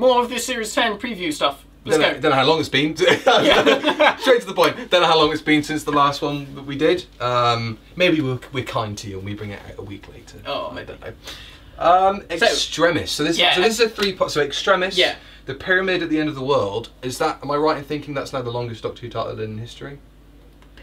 more of this Series 10 preview stuff. Let's go. Don't know how long it's been. Straight to the point. Don't know how long it's been since the last one that we did. Maybe we're kind to you and we bring it out a week later. Oh, maybe. Extremis. So this is a 3-part. So Extremis. Yeah. The Pyramid at the End of the World. Is that? Am I right in thinking that's now the longest Doctor Who title in history?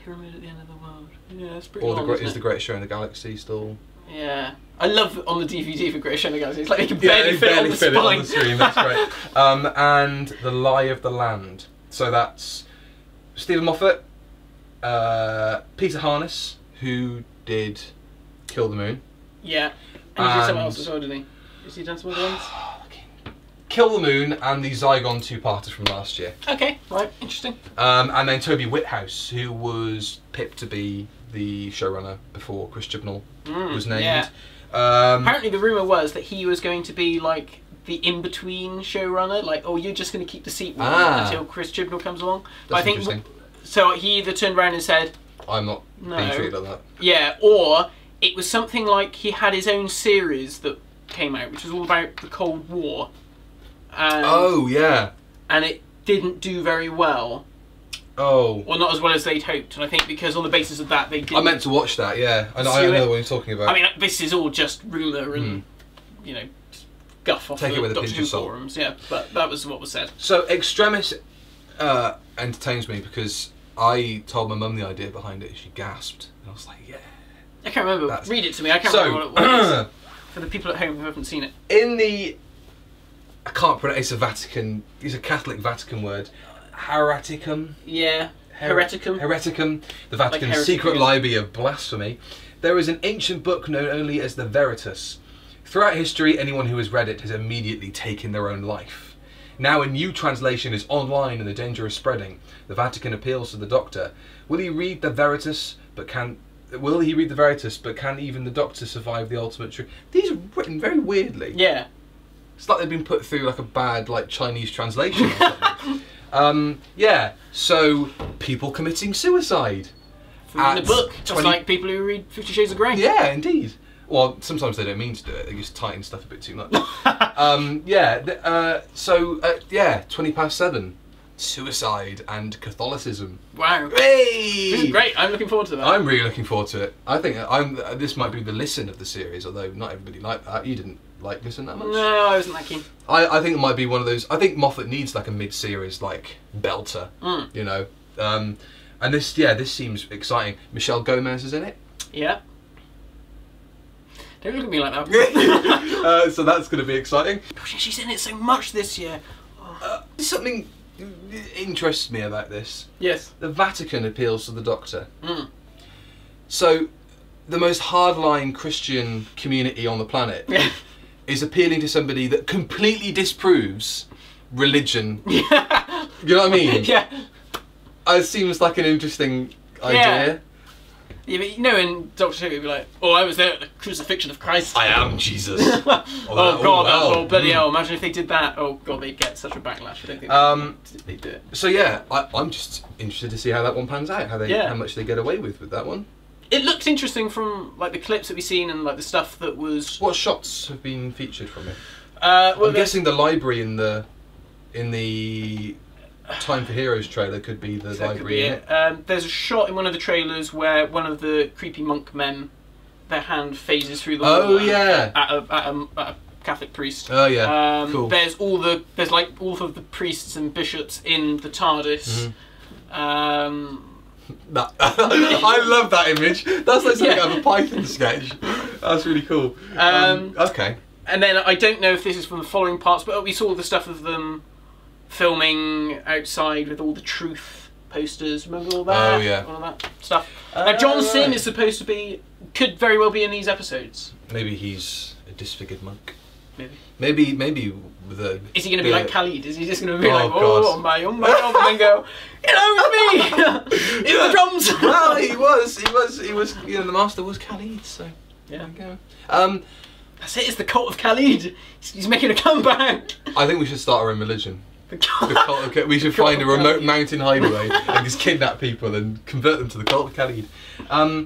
Pyramid at the End of the World. Yeah, it's pretty or long. Is the Greatest Show in the Galaxy still? Yeah. I love on the DVD for Greatest Show in the Galaxy. It's like they can barely fit on the fit spine. It on the screen. That's great. And The Lie of the Land. So that's Stephen Moffat, Peter Harness, who did Kill the Moon. Yeah. And he did something else as well, didn't he? Has he done some other ones? Kill the Moon and the Zygon 2-parters from last year. Okay, right, interesting. And then Toby Whithouse, who was picked to be the showrunner before Chris Chibnall was named. Yeah. Apparently the rumour was that he was going to be like the in-between showrunner, like, oh, you're just going to keep the seat warm until Chris Chibnall comes along. But I think interesting. So he either turned around and said, I'm not being treated like that. Yeah, or it was something like he had his own series that came out, which was all about the Cold War. And, oh, yeah. And it didn't do very well. Oh. Well, not as well as they'd hoped. And I think because on the basis of that, they didn't... I meant to watch that, yeah. I know what you're talking about. I mean, this is all just rumour and, you know, guff off Take it with the a Doctor pinch Who of salt. forums. Yeah, but that was what was said. So, Extremis entertains me because I told my mum the idea behind it and she gasped. And I was like, yeah. I can't remember. Read it to me. I can't remember what it is. For the people at home who haven't seen it. In the... I can't pronounce it's a Catholic Vatican word. Hereticum? Yeah. Hereticum. Hereticum, the Vatican's Like secret library of blasphemy. There is an ancient book known only as the Veritas. Throughout history, anyone who has read it has immediately taken their own life. Now a new translation is online and the danger is spreading. The Vatican appeals to the Doctor. Will he read the Veritas, but can even the Doctor survive the ultimate truth? These are written very weirdly. Yeah. It's like they've been put through like a bad Chinese translation or something. Yeah, so people committing suicide. In the book, just like people who read 50 Shades of Grey. Yeah, indeed. Well, sometimes they don't mean to do it, they just tighten stuff a bit too much. Yeah, 7:20. Suicide and Catholicism. Wow. Hey! This is great, I'm looking forward to that. I'm really looking forward to it. I think this might be the listen of the series, although not everybody liked that. You didn't like Listen that much? No, I wasn't that keen. I think it might be one of those. I think Moffat needs like a mid-series belter, you know. And this seems exciting. Michelle Gomez is in it. Yeah. Don't look at me like that. So that's going to be exciting. She's in it so much this year. Something interests me about this. Yes. The Vatican appeals to the Doctor. So, the most hardline Christian community on the planet is appealing to somebody that completely disproves religion. Yeah. You know what I mean? Yeah. It seems like an interesting idea. Yeah, but you know, in Doctor Who, you'd be like, "Oh, I was there at the crucifixion of Christ. I am Jesus." Oh, bloody hell! Imagine if they did that. Oh God, they'd get such a backlash. I don't think they'd do it. So yeah, I'm just interested to see how that one pans out. How much they get away with that one. It looked interesting from like the clips that we've seen and like the stuff that was. What shots have been featured from it? Well, I'm guessing the library in the Time for Heroes trailer could be the library. In it. There's a shot in one of the trailers where one of the creepy monk men, their hand phases through the wall. Oh yeah. At a Catholic priest. Oh yeah. Cool. There's all of the priests and bishops in the TARDIS. I love that image. That's like something out of a Python sketch. That's really cool. Okay. And then I don't know if this is from the following parts, but we saw the stuff of them filming outside with all the truth posters. Remember all that? Oh yeah. All of that stuff. Now John Sim is supposed to could very well be in these episodes. Maybe he's a disfigured monk. Maybe with a... Is he going to be like Khalid? Is he just going to be like, oh my, and then go, it's me! In the drums! Well, he was, you know, the master was Khalid, so... Yeah. There we go. That's it, it's the cult of Khalid. He's making a comeback. I think we should start our own religion. The cult of, we should find a remote mountain hideaway and just kidnap people and convert them to the cult of Khalid.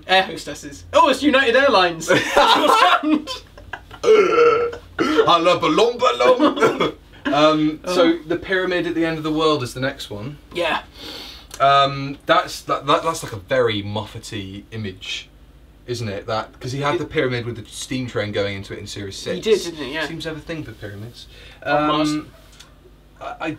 Air hostesses. Oh, it's United Airlines. That's what's happened. I love balong. So the pyramid at the end of the world is the next one. Yeah. That's like a very Moffat-y image, isn't it? That because he had the pyramid with the steam train going into it in Series 6. He did, didn't he? Yeah. Seems to have a thing for pyramids. I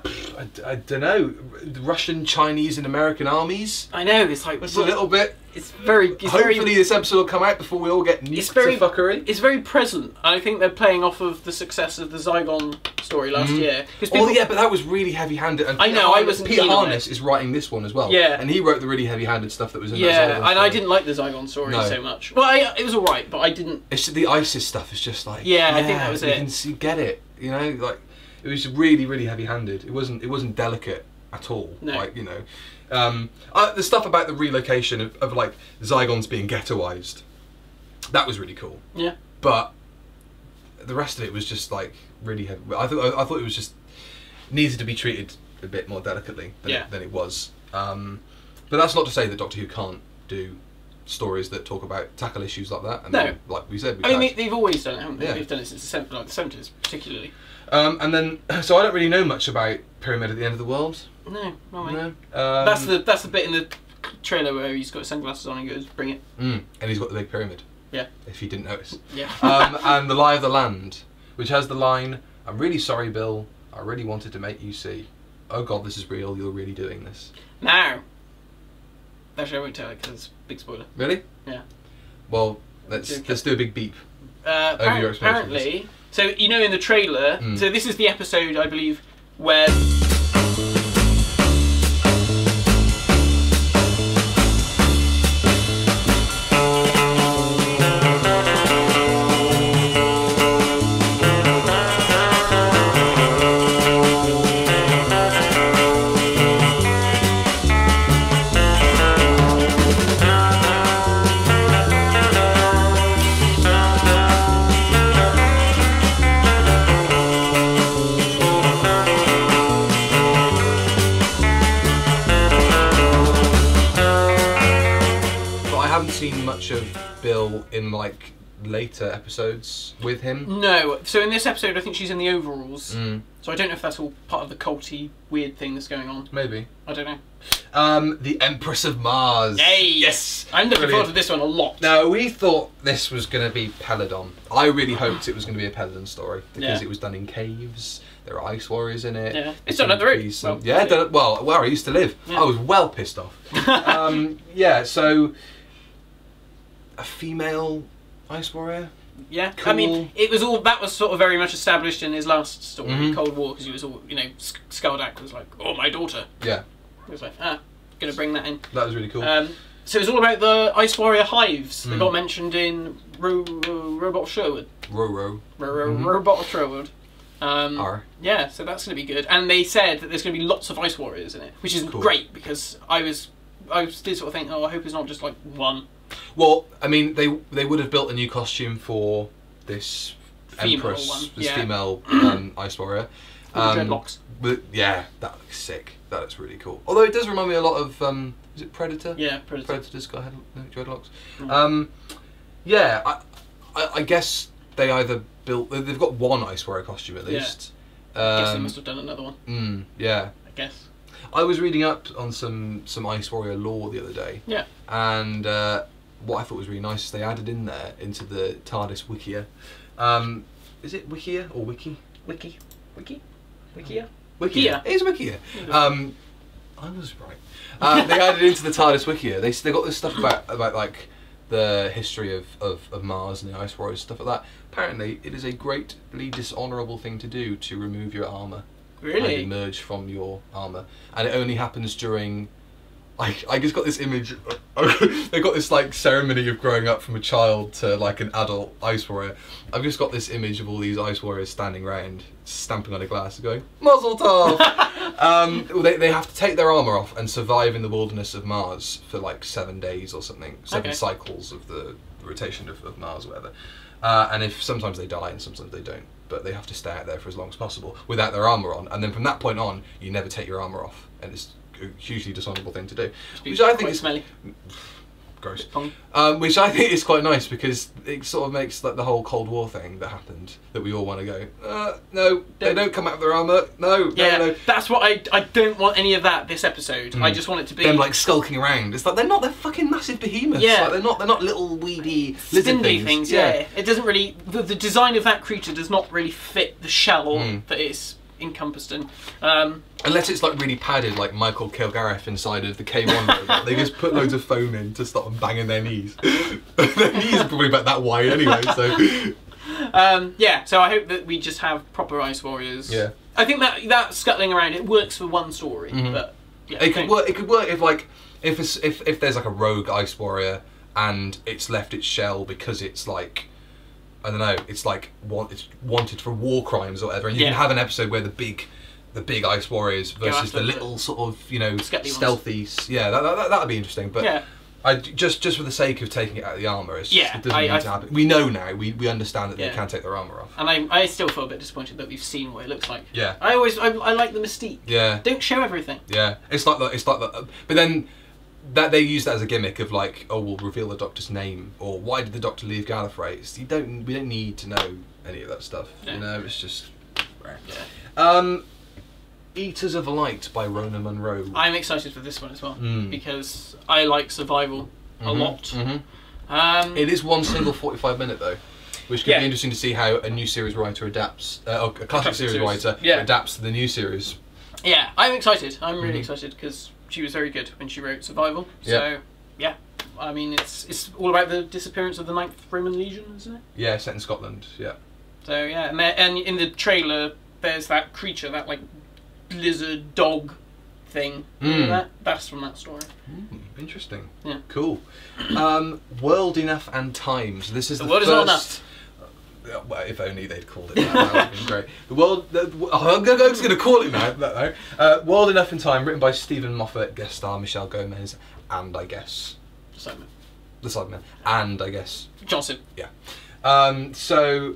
don't know. Russian, Chinese, and American armies. I know. It's like it's a little bit. It's very. Hopefully, this episode will come out before we all get nuked to fuckery. It's very present. I think they're playing off of the success of the Zygon story last year. Oh yeah, but that was really heavy-handed. And I know. I wasn't. Peter Harness is writing this one as well. Yeah. And he wrote the really heavy-handed stuff that was in. Yeah, that Zygon and I didn't like the Zygon story so much. Well, it was all right, but I didn't. It's just, the ISIS stuff is just like. Yeah, I think that was it. You get it. You know, like. It was really, really heavy-handed. It wasn't delicate at all. No. Like, you know, the stuff about the relocation of like Zygons being ghettoized, that was really cool. Yeah. But the rest of it was just like really heavy. I thought it was just needed to be treated a bit more delicately than it was. But that's not to say that Doctor Who can't do stories that tackle issues like that. And no. Like we said, they've always done it, haven't they? Yeah. They've done it since the 70s, particularly. And then, so I don't really know much about Pyramid at the End of the World. No, not me. No. That's the bit in the trailer where he's got his sunglasses on and goes, "Bring it." And he's got the big pyramid. Yeah. If you didn't notice. Yeah. And The Lie of the Land, which has the line, "I'm really sorry, Bill. I really wanted to make you see. Oh God, this is real. You're really doing this." Now. Actually, I won't tell it because it's a big spoiler. Really? Yeah. Well, let's do a big beep. Over your apparently. So, you know, in the trailer, so this is the episode, I believe, where... much of Bill in like later episodes with him. No, so in this episode I think she's in the overalls, so I don't know if that's all part of the culty weird thing that's going on. Maybe. I don't know. The Empress of Mars. Yay! Yes! I'm looking forward to this one a lot. Now, we thought this was going to be Peladon. I really hoped it was going to be a Peladon story, because it was done in caves, there are ice warriors in it. Yeah, it's done at the road. Well, where I used to live. Yeah. I was well pissed off. Yeah, so a female ice warrior. Yeah, cool. I mean, that was sort of very much established in his last story, Cold War, because he was all, you know, Skaldak was like, "Oh, my daughter." Yeah. He was like, gonna bring that in. That was really cool. So it's all about the Ice Warrior hives that got mentioned in Robot Sherwood. Robot Sherwood. Yeah, so that's going to be good. And they said that there's going to be lots of Ice Warriors in it, which is great, because I did sort of think, oh, I hope it's not just like one. Well, I mean, they would have built a new costume for this Empress, female Ice Warrior. Dreadlocks. But yeah, that looks sick. That looks really cool. Although it does remind me a lot of, is it Predator? Yeah, Predator. Predator's got dreadlocks. Yeah, I guess they either built. They've got one Ice Warrior costume at least. Yeah. I guess they must have done another one. Yeah. I guess. I was reading up on some Ice Warrior lore the other day. Yeah. And what I thought was really nice is they added in there into the TARDIS Wikia. Is it Wikia or Wiki? Wiki. Wikia? Wikia. It is Wikia. I was right. They added into the TARDIS Wikia. They got this stuff about like the history of Mars and the Ice Warriors, stuff like that. Apparently, it is a greatly dishonourable thing to do to remove your armour. Really? And emerge from your armour. And it only happens during... I just got this image. They got this like ceremony of growing up from a child to like an adult Ice Warrior. I've just got this image of all these Ice Warriors standing around, stamping on a glass, going Mazel Tov. They have to take their armour off and survive in the wilderness of Mars for like 7 days or something, 7 cycles of the rotation of Mars or whatever. And if sometimes they die and sometimes they don't, but they have to stay out there for as long as possible without their armour on. And then from that point on, you never take your armour off, and it's a hugely dishonourable thing to do, which I think is smelly. gross. Which I think is quite nice because it sort of makes like the whole Cold War thing that happened that we all want to go. No, they don't come out of their armour. No, no. That's what I don't want any of that this episode. I just want it to be them like skulking around. It's like they're fucking massive behemoths. Yeah, like, they're not little weedy lizard things. Yeah, it doesn't really. The design of that creature does not really fit the shell that it's encompassed in. Unless it's like really padded, like Michael Kilgareth inside of the K1 robot. They just put loads of foam in to stop them banging their knees. Their knees are probably about that wide anyway, so... yeah, so I hope that we just have proper Ice Warriors. Yeah. I think that scuttling around, it works for one story, but... Yeah, it could work if like, if there's like a rogue Ice Warrior and it's left its shell because it's like... I don't know, it's like it's wanted for war crimes or whatever, and you can have an episode where the big Ice Warriors versus the little sort of, you know, stealthy. Yeah, that'd be interesting. But yeah. I just for the sake of taking it out of the armour, it doesn't need to happen. We know now, we understand that they can take their armour off. And I still feel a bit disappointed that we've seen what it looks like. Yeah. I like the mystique. Yeah. Don't show everything. Yeah. It's like that. But then that they use that as a gimmick of like, oh, we'll reveal the Doctor's name, or why did the Doctor leave Gallifrey? We don't need to know any of that stuff. Yeah. You know, it's just. Yeah. Eaters of Light by Rona Munro. I'm excited for this one as well because I like survival a lot. It is one single 45-minute though, which could be interesting to see how a new series writer adapts, a classic series writer adapts to the new series. Yeah, I'm excited. I'm really excited because she was very good when she wrote Survival. So yeah, I mean it's all about the disappearance of the 9th Roman Legion, isn't it? Yeah, set in Scotland. Yeah. So yeah, and in the trailer there's that creature, that like lizard dog thing. That's from that story. Interesting. Yeah. Cool. World Enough and Times. This is the world first... is not enough. Well, if only they'd called it that. That would have been great. I'm just going to call it now. World Enough and Time, written by Stephen Moffat, guest star Michelle Gomez, and I guess the Sidemen, and I guess Johnson. Yeah. So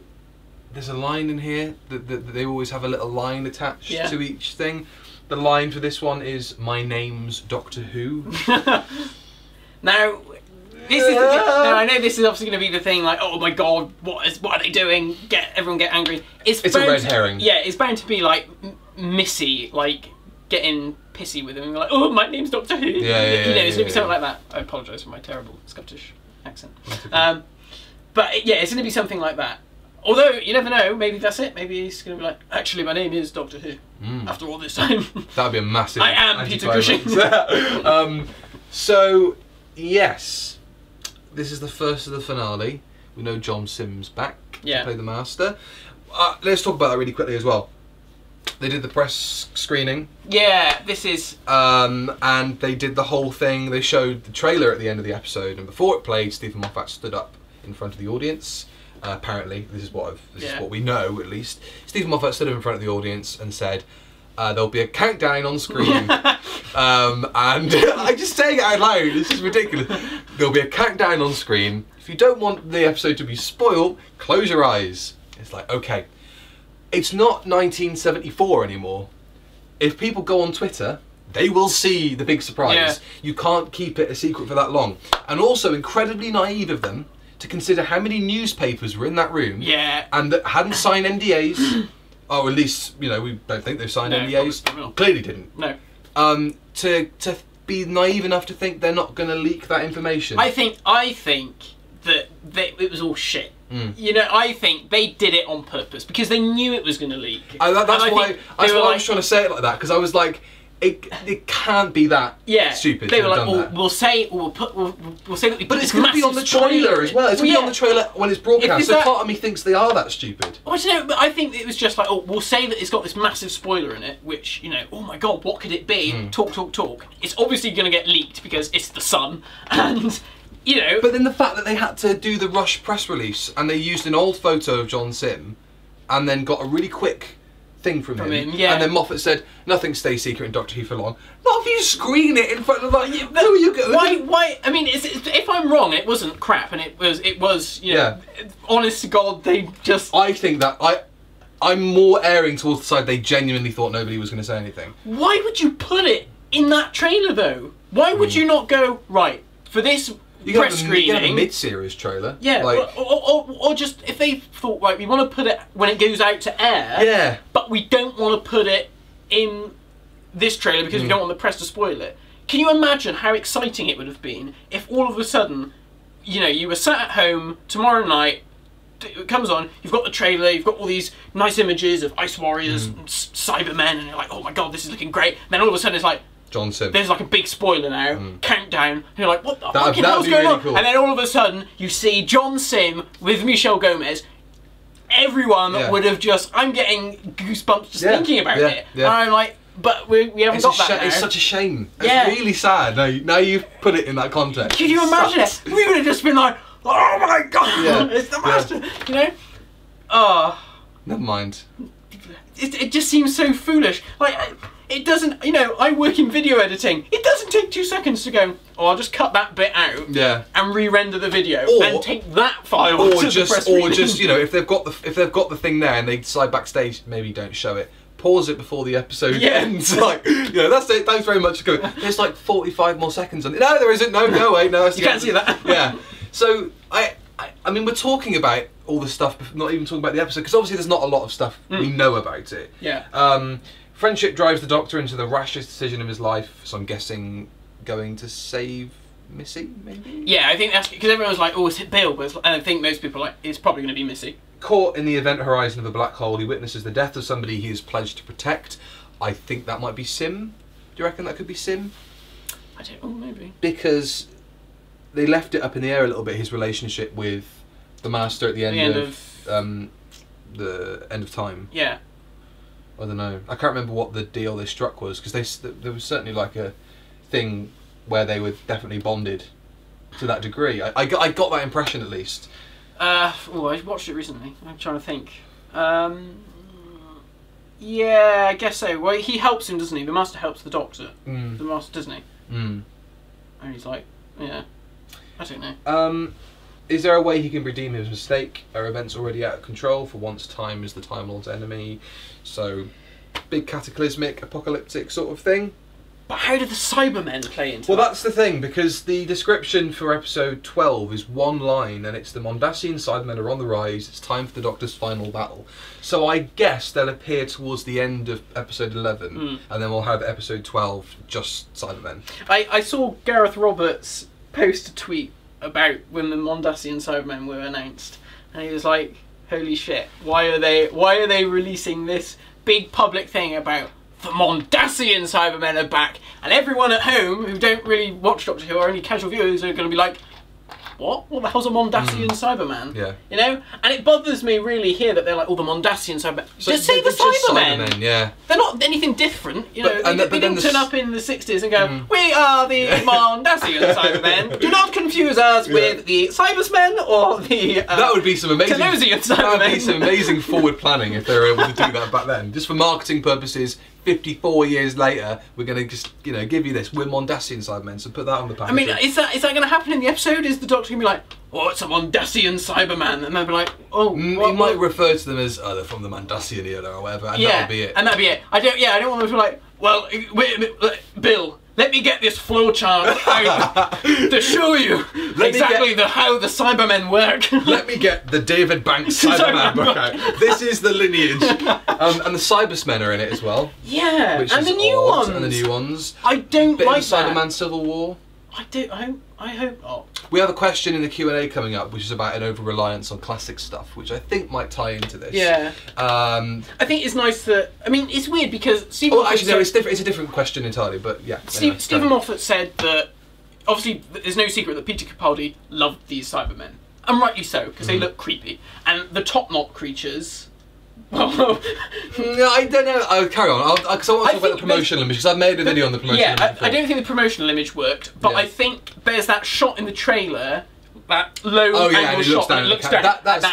there's a line in here that they always have a little line attached to each thing. The line for this one is "My name's Doctor Who." Now, this is now I know this is obviously going to be the thing. Like, oh my god, what are they doing? Everyone get angry. It's a red herring. Yeah, it's bound to be like Missy, like getting pissy with him and like, oh, my name's Doctor Who. Yeah, it's going to be something like that. I apologise for my terrible Scottish accent. Okay. But yeah, it's going to be something like that. Although, you never know, maybe that's it. Maybe he's going to be like, actually, my name is Doctor Who, after all this time. That'd be a massive... I am Peter Cushing. So, yes, this is the first of the finale. We know John Sims back to play the Master. Let's talk about that really quickly as well. They did the press screening. Yeah, this is... and they did the whole thing. They showed the trailer at the end of the episode, and before it played, Stephen Moffat stood up in front of the audience. Apparently, this is what we know, at least. Stephen Moffat stood up in front of the audience and said, there'll be a countdown on screen. And I'm just saying it out loud, this is ridiculous. There'll be a countdown on screen. If you don't want the episode to be spoiled, close your eyes. It's like, okay. It's not 1974 anymore. If people go on Twitter, they will see the big surprise. Yeah. You can't keep it a secret for that long. And also, incredibly naive of them to consider how many newspapers were in that room and that hadn't signed NDAs. Or at least, you know, we don't think they've signed NDAs. Clearly didn't. No. To be naive enough to think they're not going to leak that information. I think that it was all shit. You know, I think they did it on purpose because they knew it was going to leak. That's why I was trying to say it like that, because I was like, it can't be that stupid. They were like, we'll say that we. But it's going to be on the trailer as well. It's going to be on the trailer when it's broadcast. So part of me thinks they are that stupid. I don't know, but I think it was just like, oh, we'll say that it's got this massive spoiler in it, which, you know, oh my god, what could it be? Talk. It's obviously going to get leaked because it's the Sun, and you know. But then the fact that they had to do the rush press release and they used an old photo of John Sim, and then got a really quick thing from him. And then Moffat said, nothing stays secret in Doctor Who for long. Not if you screen it in front of like, who are you going? Why? I mean, if I'm wrong, it wasn't crap, and it was, you know, honest to God, they just... I think that, I'm more erring towards the side they genuinely thought nobody was going to say anything. Why would you put it in that trailer, though? Why would you not go, right, for this, press screening. You have a mid-series trailer. Yeah, like, or just if they thought, right, we want to put it when it goes out to air. Yeah. But we don't want to put it in this trailer because we don't want the press to spoil it. Can you imagine how exciting it would have been if all of a sudden, you know, you were sat at home tomorrow night, it comes on, you've got the trailer, you've got all these nice images of Ice Warriors, and Cybermen, and you're like, oh my god, this is looking great. And then all of a sudden it's like, John Sim. There's like a big spoiler now, countdown, and you're like, what the fucking hell's going on? Cool. And then all of a sudden, you see John Sim with Michelle Gomez. Everyone would have just, I'm getting goosebumps just thinking about it. Yeah. And I'm like, but we haven't got that now. It's such a shame. It's really sad. Now you've put it in that context. Can you imagine it? We would have just been like, oh my god, it's the master, you know? Oh. Never mind. It just seems so foolish. Like, it doesn't, you know, I work in video editing. It doesn't take 2 seconds to go, oh, I'll just cut that bit out and re-render the video and take that file or just, you know, if they've got the thing there and they decide backstage maybe don't show it, pause it before the episode ends. Like, you know, that's it. Thanks very much. There's like 45 more seconds on it. No, there isn't. No, wait, no. You can't see that. Yeah. So I mean, we're talking about all the stuff, not even talking about the episode, because obviously there's not a lot of stuff we know about it. Yeah. Friendship drives the Doctor into the rashest decision of his life, so I'm guessing going to save Missy, maybe? Yeah, I think that's because everyone's like, oh, is it Bill? But and I think most people are like, it's probably going to be Missy. Caught in the event horizon of a black hole, he witnesses the death of somebody he is pledged to protect. I think that might be Sim. Do you reckon that could be Sim? I don't know, maybe. Because they left it up in the air a little bit, his relationship with the Master at the end of the end of time. Yeah. I don't know. I can't remember what the deal they struck was, because there was certainly like a thing where they were definitely bonded to that degree. I got that impression at least. Oh, I watched it recently. I'm trying to think. Yeah, I guess so. Well, he helps him, doesn't he? The Master helps the Doctor. The Master, doesn't he? And he's like, yeah. I don't know. Is there a way he can redeem his mistake? Are events already out of control? For once, time is the Time Lord's enemy. So, big cataclysmic, apocalyptic sort of thing. But how do the Cybermen play into that? Well, that's the thing, because the description for episode 12 is one line, and it's the Mondasian Cybermen are on the rise, it's time for the Doctor's final battle. So I guess they'll appear towards the end of episode 11, and then we'll have episode 12 just Cybermen. I saw Gareth Roberts post a tweet about when the Mondasian Cybermen were announced, and he was like, holy shit, why are they releasing this big public thing about the Mondasian Cybermen are back? And everyone at home who don't really watch Doctor Who or only casual viewers are going to be like, what? What the hell's a Mondasian Cyberman? Yeah. You know? And it bothers me really here that they're like, oh, the Mondasian Cybermen. So just say the Cybermen. Yeah. They're not anything different. You know, they didn't turn up in the 60s and go, we are the Mondasian Cybermen. Do not confuse us with the Cybersmen or the that would be some amazing Tanosian Cybermen. That would be some amazing forward planning if they were able to do that back then. Just for marketing purposes, 54 years later, we're going to just, you know, give you this. We're Mondasian Cybermen, so put that on the package. I mean, is that going to happen in the episode? Is the Doctor going to be like, oh, it's a Mondasian Cyberman? And they'll be like, oh, he might refer to them as, they're from the Mondasian era or whatever, and that'll be it. And that'll be it. I don't want them to be like, well, wait a minute, Bill, let me get this flowchart out to show you how the Cybermen work. Let me get the David Banks Cyberman book out. This is the lineage. And the Cybersmen are in it as well. Yeah, and the new ones. And the new ones. I don't Bit like of the Cyberman Civil War. I hope not. We have a question in the Q&A coming up, which is about an over-reliance on classic stuff, which I think might tie into this. Yeah. I think it's nice that... I mean, it's weird because Stephen Moffat actually, no, it's a different question entirely, but yeah. Stephen Moffat said that, obviously, there's no secret that Peter Capaldi loved these Cybermen. And rightly so, because they look creepy. And the Top Knot creatures... No, I don't know. I'll carry on. Because I want to talk about the promotional image, because I've made a video on the promotional image. Yeah, I don't think the promotional image worked, but I think there's that shot in the trailer, that low angle shot that looks down. That's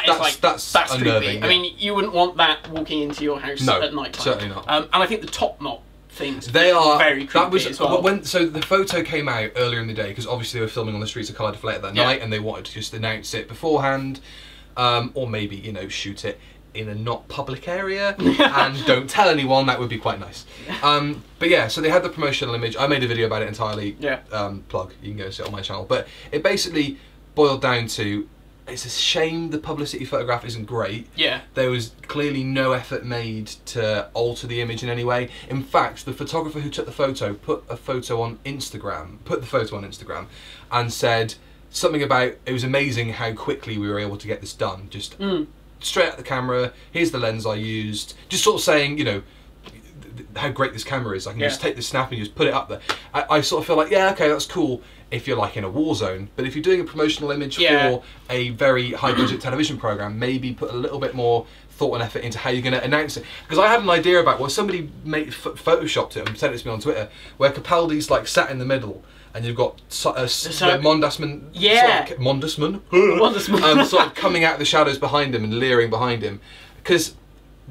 unnerving. creepy. I mean, you wouldn't want that walking into your house at night time. Certainly not. And I think the Top Knot things they are very creepy as well. So the photo came out earlier in the day, because obviously they were filming on the streets of Cardiff late that night, and they wanted to just announce it beforehand, or maybe, you know, shoot it. in a not public area and don't tell anyone. That would be quite nice. But yeah, so they had the promotional image. I made a video about it entirely. Yeah. Plug. You can go see it on my channel. But it basically boiled down to, it's a shame the publicity photograph isn't great. Yeah. There was clearly no effort made to alter the image in any way. In fact, the photographer who took the photo put the photo on Instagram and said something about, it was amazing how quickly we were able to get this done. Just straight at the camera, here's the lens I used. Just sort of saying, you know, how great this camera is. I can just take this snap and just put it up there. I sort of feel like, yeah, okay, that's cool if you're like in a war zone, but if you're doing a promotional image for a very high budget television program, maybe put a little bit more thought and effort into how you're going to announce it. Because I had an idea about, well, somebody photoshopped it and sent it to me on Twitter, where Capaldi's like sat in the middle and you've got Mondasman, sort of coming out of the shadows behind him and leering behind him, because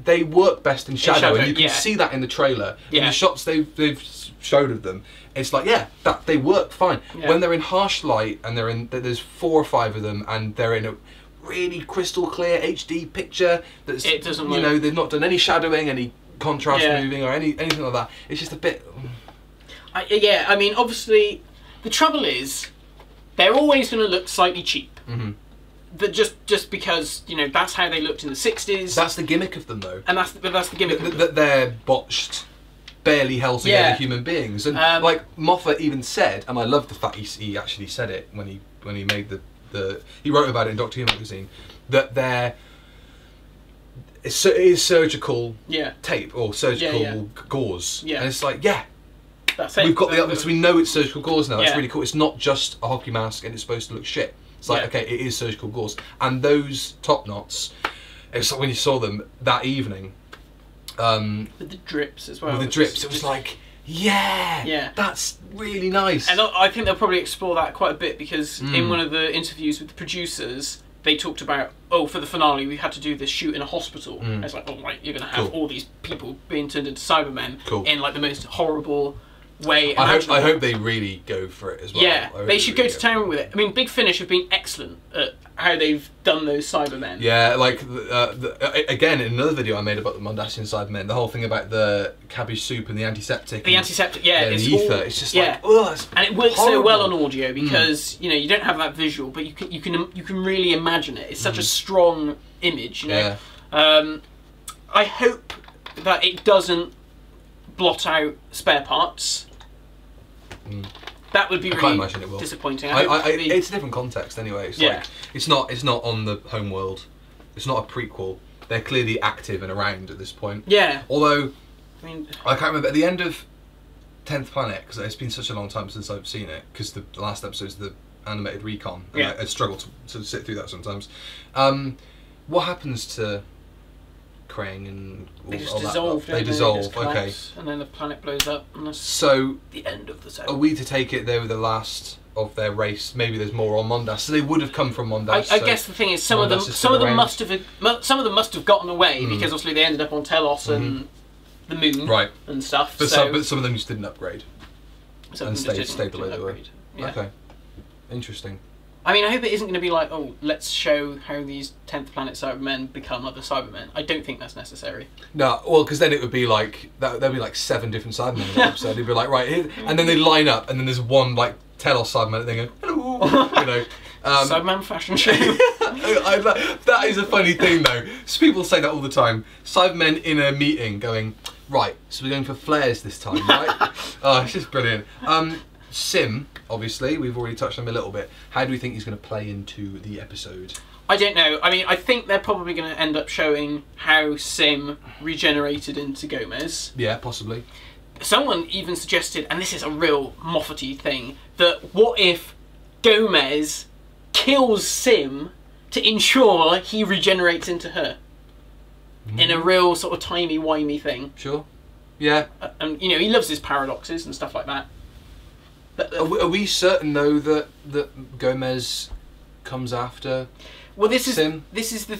they work best in shadow, and you can see that in the trailer. In the shots they've showed of them, it's like, that they work fine. When they're in harsh light and there's 4 or 5 of them and they're in a really crystal clear HD picture that's, it doesn't you know, they've not done any shadowing, any contrast moving or anything like that. It's just a bit. I mean, obviously, the trouble is they're always going to look slightly cheap. That just because, you know, that's how they looked in the 60s. That's the gimmick of them, though. And that's the gimmick. That they're botched, barely held together human beings. And like Moffat even said, and I love the fact he actually said it when he made he wrote about it in Doctor Who magazine, that it is surgical tape or surgical gauze. And it's like, that's it. We've got so we know it's surgical gauze now. That's really cool. It's not just a hockey mask and it's supposed to look shit. It's like, okay, it is surgical gauze. And those top knots, it's like when you saw them that evening. With the drips as well. With the drips, it was like, that's really nice. And I think they'll probably explore that quite a bit, because in one of the interviews with the producers, they talked about, for the finale we had to do this shoot in a hospital. And it's like, right, you're going to have all these people being turned into Cybermen in like the most horrible way. I hope they really go for it as well. Yeah, they should go to town with it. I mean, Big Finish have been excellent at how they've done those Cybermen. Yeah, like again, in another video I made about the Mondasian Cybermen, the whole thing about the cabbage soup and the antiseptic. The antiseptic, it's the ether. It's just like, it's and it works so well on audio because you know, you don't have that visual, but you can really imagine it. It's such a strong image, you know. I hope that it doesn't blot out spare parts. That would be really disappointing. It's a different context anyway. It's like, it's not on the home world. It's not a prequel. They're clearly active and around at this point. Yeah. Although, I mean, I can't remember at the end of 10th Planet, because it's been such a long time since I've seen it, because the last episode is the animated recon. And I struggle to sit through that sometimes. What happens to Krang and all, they just dissolve. They dissolve. Okay. And then the planet blows up. And that's so the end of the set. Are we to take it they were the last of their race? Maybe there's more on Mondas, so they would have come from Mondas. I guess the thing is, some of them must have gotten away because obviously they ended up on Telos and the moon, and stuff. But some of them just didn't upgrade and stayed below the way. Yeah. Okay, interesting. I mean, I hope it isn't going to be like, let's show how these 10th Planet Cybermen become other Cybermen. I don't think that's necessary. No, well, because then it would be like, there'd be like 7 different Cybermen in the episode. It'd be like, right, here, and then they line up, and then there's one like Telos Cyberman, and they go, hello, you know. Cyberman fashion show. That is a funny thing though. So people say that all the time. Cybermen in a meeting going, right, so we're going for flares this time, right? It's just brilliant. Sim, obviously, we've already touched on him a little bit. How do we think he's going to play into the episode? I don't know. I mean, I think they're probably going to end up showing how Sim regenerated into Gomez. Yeah, possibly. Someone even suggested, and this is a real Moffat-y thing, that what if Gomez kills Sim to ensure he regenerates into her? In a real sort of timey-wimey thing. Sure. Yeah. And, you know, he loves his paradoxes and stuff like that. But are we certain though that Gomez comes after? Well, this is Sim.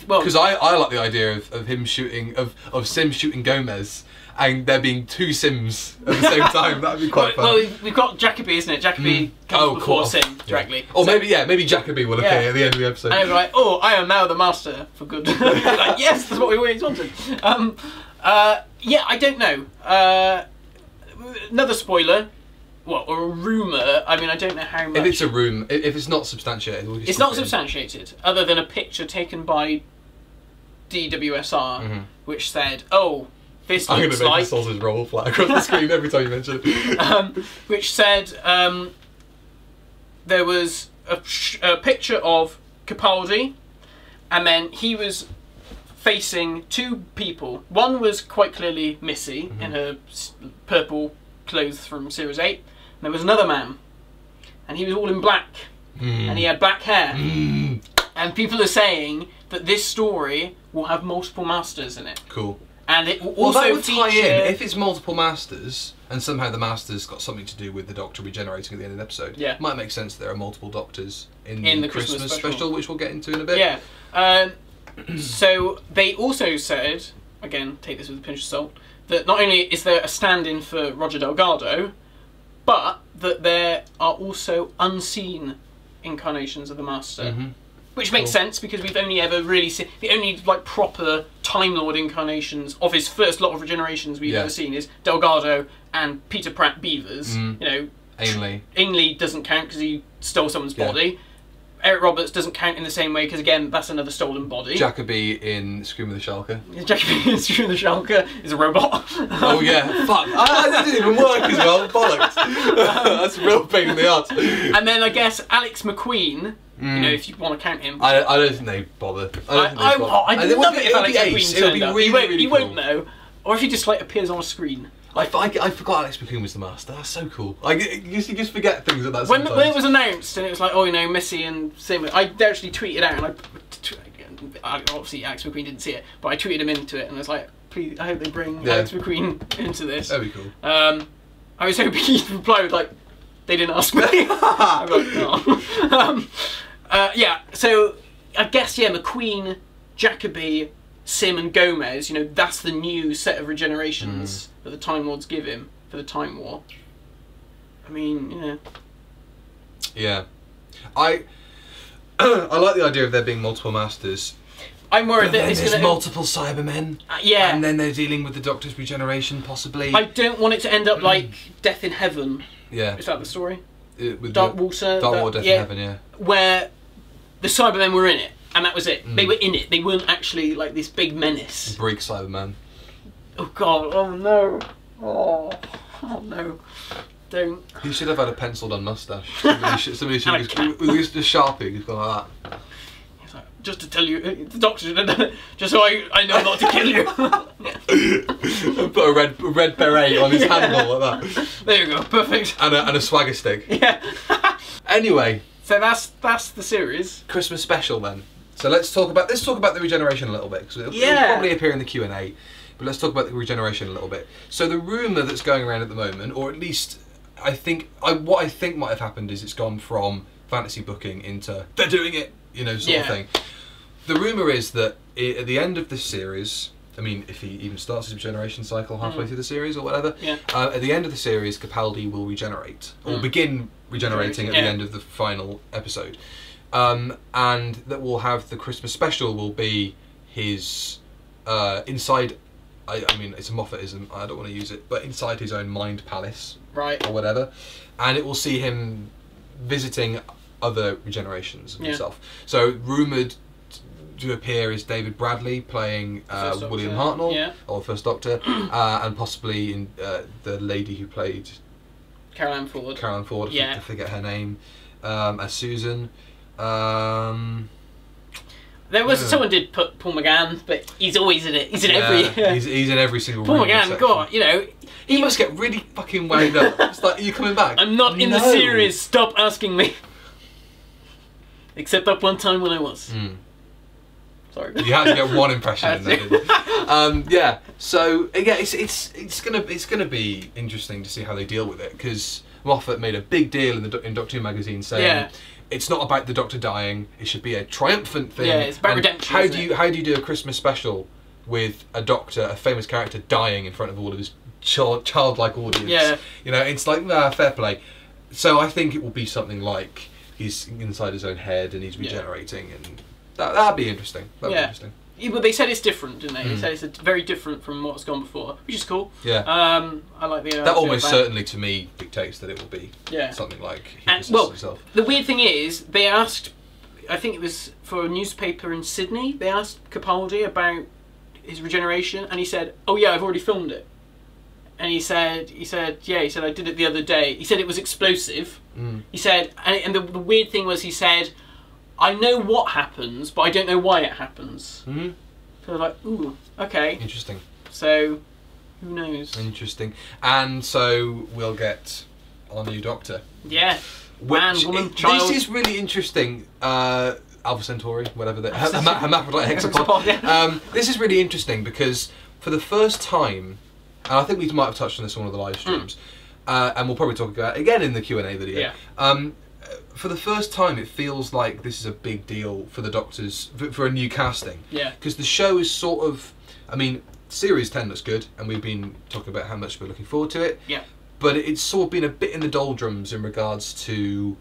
well, because I like the idea of him shooting of Sim shooting Gomez, and there being two Sims at the same time. That'd be quite fun. Well, we've got Jacoby, isn't it? Jacoby comes before Sim directly. Yeah. Or maybe Jacoby will appear at the end of the episode. And they're like, "Oh, I am now the master for good." Like, yes, that's what we always wanted. Yeah, I don't know. Another spoiler. Well, or a rumour. I mean, I don't know how much. If it's a rumour, if it's not substantiated, we'll just it's not substantiated, other than a picture taken by DWSR, which said, "Oh, this I'm looks going to make like." the sausage roll fly across the screen every time you mention it. Which said there was a picture of Capaldi, and then he was facing two people. One was quite clearly Missy in her purple clothes from Series 8. And there was another man, and he was all in black, and he had black hair. And people are saying that this story will have multiple masters in it. Cool. And it will also that would tie feature... in if it's multiple masters, and somehow the masters got something to do with the Doctor regenerating at the end of the episode. Yeah. It might make sense that there are multiple Doctors in the Christmas special, which we'll get into in a bit. Yeah. So they also said, again, take this with a pinch of salt, that not only is there a stand-in for Roger Delgado, but that there are also unseen incarnations of the Master. Which makes sense, because we've only ever really seen... The only like proper Time Lord incarnations of his first lot of regenerations we've ever seen is Delgado and Peter Pratt Beavers. You know, Ainley doesn't count because he stole someone's body. Eric Roberts doesn't count in the same way because, again, that's another stolen body. Jacoby in Scream of the Shulker. Jacoby in Scream of the Shulker is a robot. Oh yeah, fuck. That didn't even work as well. Bollocks. That's a real pain in the arse. And then I guess Alex McQueen, you know, if you want to count him. I don't think they bother. I'd love it if Alex McQueen turned up. He won't know. Or if he just like appears on a screen. I forgot Alex McQueen was the Master. That's so cool. You just forget things like that when sometimes. When it was announced and it was like, oh, you know, Missy and Sim, I actually tweeted out, and obviously Alex McQueen didn't see it, but I tweeted him into it, and I was like, please, I hope they bring Alex McQueen into this. That'd be cool. I was hoping he'd reply with like, they didn't ask me. I'm like, no. Yeah, so I guess, yeah, McQueen, Jacoby, Sim and Gomez, you know, that's the new set of regenerations that the Time Lords give him for the Time War. I mean, yeah. Yeah. I like the idea of there being multiple masters. I'm worried that it's going to... multiple Cybermen. Yeah. And then they're dealing with the Doctor's regeneration, possibly. I don't want it to end up like Death in Heaven. Yeah. Is that the story? With Dark Water. Dark Water, Death in Heaven, yeah. Where the Cybermen were in it. And that was it. They were in it. They weren't actually like this big menace. Break Cyberman. Oh god. Oh no. Oh no. Don't. He should have had a penciled on moustache. Somebody should have used a Sharpie. He's gone like that. He's like, just to tell you, the Doctor should have done it, just so I know not to kill you. And put a red beret on his handle like that. There you go. Perfect. And a swagger stick. Yeah. Anyway. So that's the series. Christmas special then. So let's talk about the regeneration a little bit, because it'll probably appear in the Q&A, but let's talk about the regeneration a little bit. So the rumour that's going around at the moment, or at least what I think might have happened is it's gone from fantasy booking into they're doing it, you know, sort of thing. The rumour is that at the end of this series, I mean, if he even starts his regeneration cycle halfway through the series or whatever, at the end of the series, Capaldi will regenerate, or begin regenerating at the end of the final episode. And that we'll have the Christmas special will be his inside. I mean, it's a Moffatism. I don't want to use it, but inside his own mind palace, right, or whatever, and it will see him visiting other regenerations of himself. So rumored to appear is David Bradley playing William Hartnell, or First Doctor, and possibly in the lady who played Carol Ann Ford. I forget her name, as Susan. There was someone did put Paul McGann, but he's always in it. He's in every. He's in every single. Paul McGann, God, you know, he must get really fucking wound up. It's like, are you coming back? I'm not in the series. Stop asking me. Except that one time when I was. Sorry. You had to get one impression in there, didn't you? Yeah. So yeah, it's gonna be interesting to see how they deal with it, because Moffat made a big deal in Doctor Who magazine saying it's not about the Doctor dying. It should be a triumphant thing. Yeah, it's about redemption. How do you do a Christmas special with a Doctor, a famous character, dying in front of all of his childlike audience? Yeah. You know, it's like, fair play. So I think it will be something like he's inside his own head and he's regenerating, and that'd be interesting. That'd be interesting. Yeah, but they said it's different, didn't they? They said it's very different from what's gone before, which is cool. Yeah. I like the that almost certainly to me dictates that it will be something like he possesses himself. The weird thing is, they asked, I think it was for a newspaper in Sydney, they asked Capaldi about his regeneration, and he said, "Oh yeah, I've already filmed it." And he said, I did it the other day. He said it was explosive. He said, and the weird thing was, he said, I know what happens, but I don't know why it happens. So I was like, ooh, okay. Interesting. So, who knows? Interesting. And so we'll get our new Doctor. Yeah. Man, woman, child. This is really interesting. Alpha Centauri, whatever the hermaphrodite hexapod. This is really interesting because for the first time, and I think we might have touched on this on one of the live streams, and we'll probably talk about it again in the Q&A video. Yeah. For the first time, it feels like this is a big deal for the Doctors, for a new casting. Yeah. Because the show is sort of, I mean, Series 10 looks good, and we've been talking about how much we're looking forward to it. Yeah. But it's sort of been a bit in the doldrums in regards to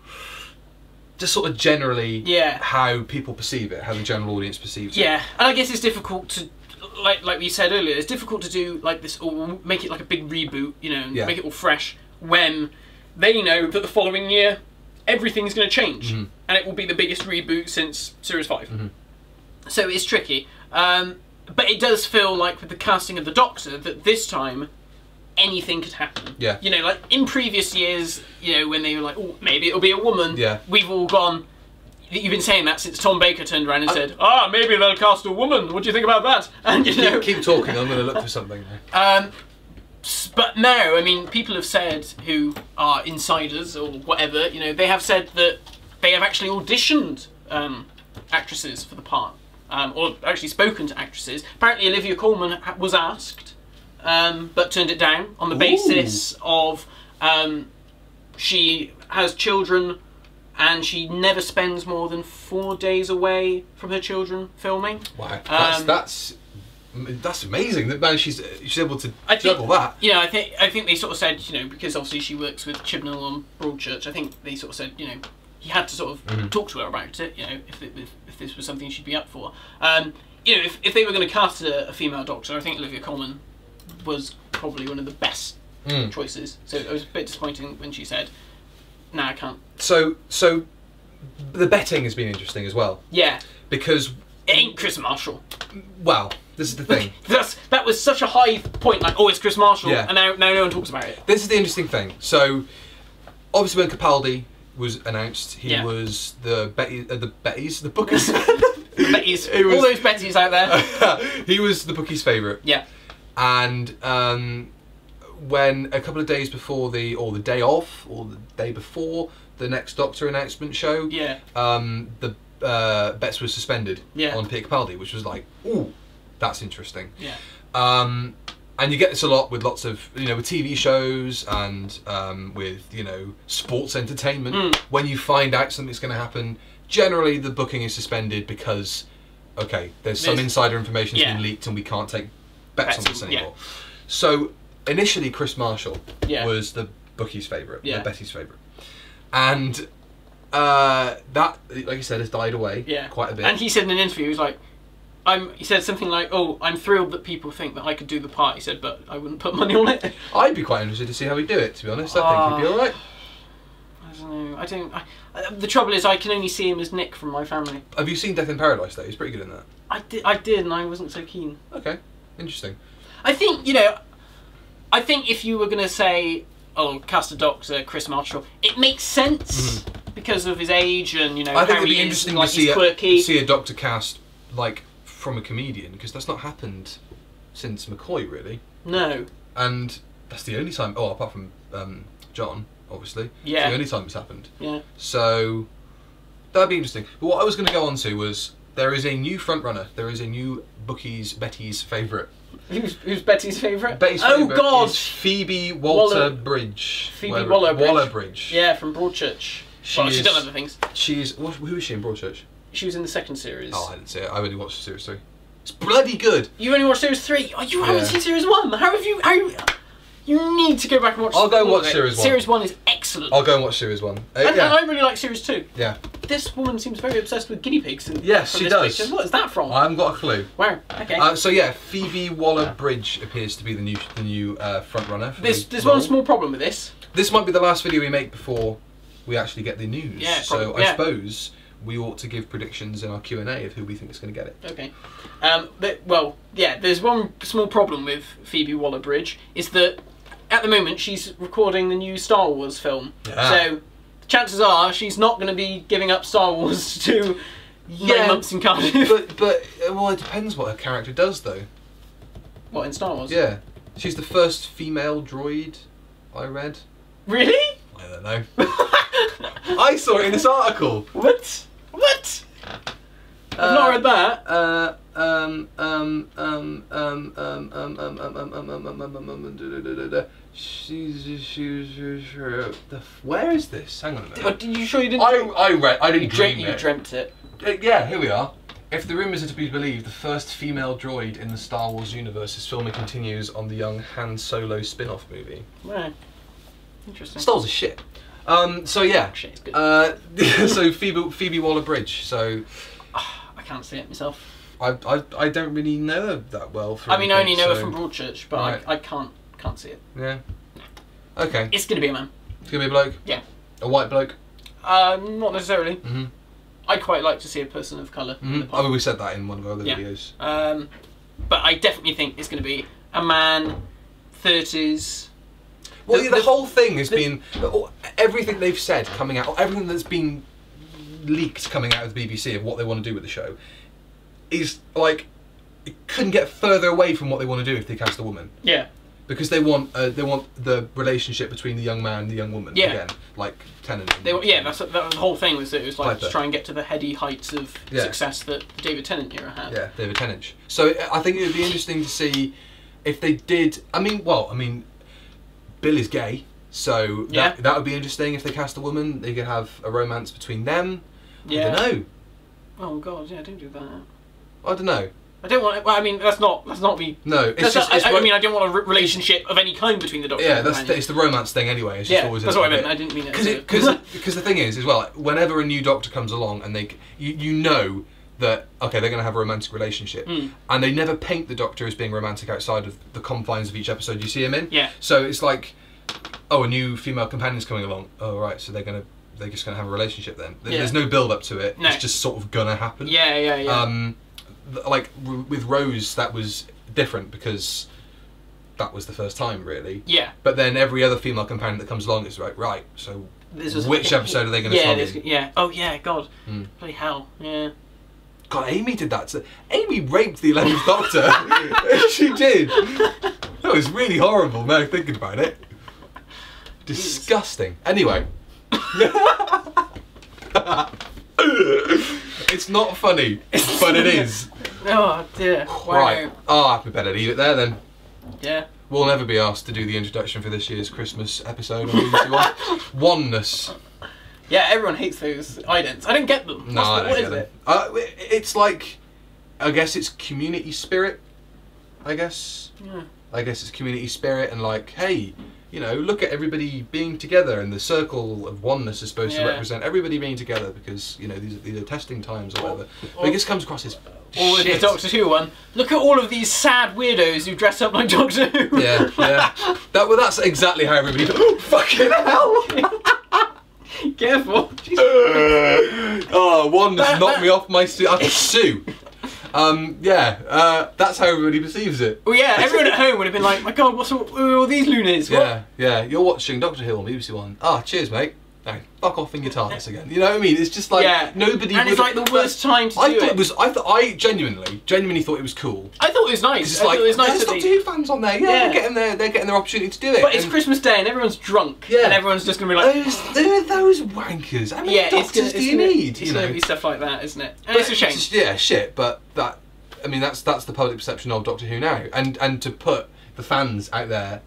just sort of generally how people perceive it, how the general audience perceives it. Yeah, and I guess it's difficult to, like we said earlier, it's difficult to do like this, or make it like a big reboot, you know, make it all fresh, when they know that the following year everything's going to change, and it will be the biggest reboot since Series 5. So it's tricky, but it does feel like with the casting of the Doctor that this time anything could happen. Yeah. You know, like in previous years, you know, when they were like, oh, maybe it'll be a woman. Yeah. We've all gone. You've been saying that since Tom Baker turned around and said, maybe they'll cast a woman. What do you think about that? And you know, keep talking. I'm going to look for something. But no, I mean, people have said, who are insiders or whatever, you know, they have said that they have actually auditioned actresses for the part, or actually spoken to actresses. Apparently Olivia Colman was asked, but turned it down on the basis of she has children and she never spends more than 4 days away from her children filming. Wow, that's amazing. That she's able to juggle that. You know, I think they sort of said, you know, because obviously she works with Chibnall on Broadchurch. I think they sort of said, you know, he had to sort of talk to her about it. You know, if this was something she'd be up for. You know, if they were going to cast a female Doctor, I think Olivia Colman was probably one of the best choices. So it was a bit disappointing when she said, "Nah, I can't." So the betting has been interesting as well. Yeah. Because it ain't Chris Marshall. Well, this is the thing. That was such a high point, like, oh, it's Chris Marshall, and now no one talks about it. This is the interesting thing. So, obviously when Capaldi was announced, he was the Bettys, the bookies. The Bettys. All those Bettys out there. He was the bookies' favourite. Yeah. And when a couple of days before the day of, or the day before the next Doctor announcement show, the bets were suspended on Peter Capaldi, which was like, ooh, that's interesting. Yeah. And you get this a lot with lots of, you know, with TV shows and with, you know, sports entertainment. When you find out something's going to happen, generally the booking is suspended because, okay, there's some insider information that's been leaked and we can't take bets on this anymore. Yeah. So initially Chris Marshall was the bookie's favourite, the Betty's favourite. And that, like you said, has died away quite a bit. And he said in an interview, he was like, he said something like, "Oh, I'm thrilled that people think that I could do the part." He said, "But I wouldn't put money on it." I'd be quite interested to see how he'd do it. To be honest, I think he'd be all right. I don't know. The trouble is, I can only see him as Nick from My Family. Have you seen Death in Paradise? Though he's pretty good in that. I did, and I wasn't so keen. Okay, interesting. I think, you know, if you were going to say, oh, cast a Doctor, Chris Marshall, it makes sense because of his age and, you know, I think it'd be interesting to see a Doctor cast like from a comedian, because that's not happened since McCoy, really. No. And that's the only time. Oh, apart from John, obviously. Yeah. It's the only time it's happened. Yeah. So that'd be interesting. But what I was going to go on to was there is a new frontrunner. There is a new Betty's favourite. Who's Betty's favourite? Betty's favourite is Phoebe Waller-Bridge. Phoebe Waller-Bridge. Waller-Bridge. Yeah, from Broadchurch. She's done other things. Who is she in Broadchurch? She was in the second series. Oh, I didn't see it. I only watched series 3. It's bloody good. You only watched series 3? Oh, you haven't seen series 1? How have you... You need to go back and watch. I'll go and watch series 1. Series 1 is excellent. I'll go and watch series 1. And I really like series 2. Yeah. This woman seems very obsessed with guinea pigs. Yes, she does. Picture. What is that from? I haven't got a clue. Wow. Okay. So yeah, Phoebe Waller-Bridge appears to be the new front runner. There's one small problem with this. This might be the last video we make before we actually get the news. Yeah. So I suppose we ought to give predictions in our Q&A of who we think is going to get it. Okay. There's one small problem with Phoebe Waller-Bridge, is that at the moment she's recording the new Star Wars film. Yeah. So chances are she's not going to be giving up Star Wars to 9 months in Cardiff. But it depends what her character does though. What, in Star Wars? Yeah. She's the first female droid I read. Really? I don't know. I saw it in this article. What? I've not read that. Where is this? Hang on a minute. Are you sure you didn't? I didn't dream it. You dreamt it. Yeah, here we are. If the rumours are to be believed, the first female droid in the Star Wars universe, filming continues on the young Han Solo spin-off movie. Right. Interesting. Star Wars is shit. So yeah. Shit is good. So Phoebe Waller-Bridge. So I can't see it myself. I don't really know her that well. I only know her from Broadchurch, but right. I can't see it. Yeah. Okay. It's gonna be a man. It's gonna be a bloke. Yeah. A white bloke. Not necessarily. Mhm. I'd quite like to see a person of colour. I mean, we said that in one of our other videos. But I definitely think it's going to be a man, 30s. Well, the whole thing has been everything they've said coming out, everything that's been leaked coming out of the BBC of what they want to do with the show, is like it couldn't get further away from what they want to do if they cast a woman. Yeah. Because they want the relationship between the young man and the young woman again, like Tennant. That was the whole thing, was that it was like to try and get to the heady heights of success that David Tennant era had. Yeah, David Tennant. So I think it would be interesting to see if they did. I mean, Bill is gay, so that would be interesting if they cast a woman. They could have a romance between them. Yeah. I don't know. Oh God, yeah, don't do that. I don't know. I don't want. Well, I mean, that's not me. No, I mean, I don't want a relationship of any kind between the Doctor. Yeah, it's the romance thing anyway. It's just always that's what I meant. I didn't mean it. Because the thing is, as well, whenever a new Doctor comes along and you know that they're going to have a romantic relationship, and they never paint the Doctor as being romantic outside of the confines of each episode you see him in. Yeah. So it's like, a new female companion's coming along. Oh right, so they're just gonna have a relationship then. There's no build up to it. No. It's just sort of gonna happen. Yeah. Like with Rose, that was different because that was the first time, really. Yeah. But then every other female companion that comes along is right. So which episode are they going to slot in? Yeah. Oh yeah. God. Bloody hell. Yeah. God, Amy did that. Amy raped the 11th Doctor. She did. That was really horrible. Now thinking about it. Disgusting. Anyway. It's not funny, but it is. Oh dear. Wow. Right. Oh, we better leave it there then. Yeah. We'll never be asked to do the introduction for this year's Christmas episode on BBC One. Oneness. Yeah, everyone hates those idents. I don't get them. No, I don't get them. It's like, I guess it's community spirit. I guess. Yeah. I guess it's community spirit and like, hey, look at everybody being together, and the circle of oneness is supposed to represent everybody being together because these are testing times or whatever. But it just comes across as or the Doctor Who one. Look at all of these sad weirdos who dress up like Doctor Who. Yeah. That's exactly how everybody. Oh, fucking hell! Careful. One just knocked me off my suit. I could sue. That's how everybody perceives it. Well, yeah, everyone at home would have been like, my God, what's all these loonies? Yeah. You're watching Doctor Who on BBC One. Cheers, mate. No, fuck off in your TARDIS again. You know what I mean? It's just like nobody. And it's like the worst time to do it. I genuinely thought it was cool. I thought it was nice. It's like, there's Doctor Who fans on there. Yeah, they're getting their opportunity to do it. But it's Christmas Day and everyone's drunk. Yeah. And everyone's just gonna be like, those wankers. I mean, doctors do you need? It's gonna be stuff like that, isn't it? And it's a shame. Shit. But that's the public perception of Doctor Who now, and to put the fans out there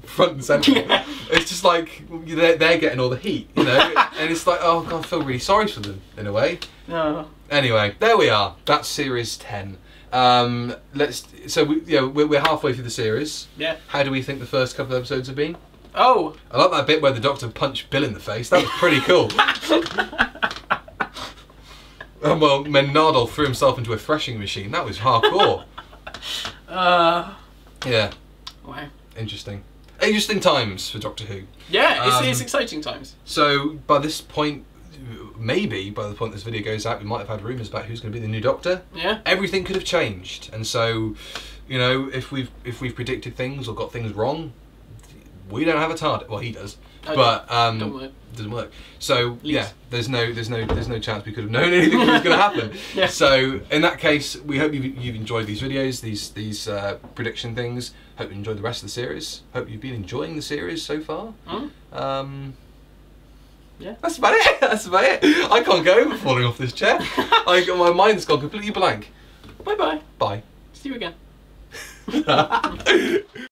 front and centre. Yeah. It's just like they're getting all the heat, you know, and it's like, oh God, I feel really sorry for them in a way. No. Anyway, there we are. That's series 10. We're halfway through the series. Yeah. How do we think the first couple of episodes have been? Oh. I like that bit where the Doctor punched Bill in the face. That was pretty cool. Well, Nardole threw himself into a threshing machine. That was hardcore. Yeah. Wow. Interesting. Interesting times for Doctor Who. Yeah, it's exciting times. So, by this point, maybe by the point this video goes out, we might have had rumours about who's going to be the new Doctor. Yeah. Everything could have changed. And so, you know, if we've predicted things or got things wrong, we don't have a TARDIS. Well, he does. But doesn't work. So yeah, there's no chance we could have known anything that was going to happen. Yeah. So in that case, we hope you've enjoyed these videos, these prediction things. Hope you enjoyed the rest of the series. Hope you've been enjoying the series so far. Yeah. That's about it. That's about it. I can't go over falling off this chair. My mind's gone completely blank. Bye bye. Bye. See you again.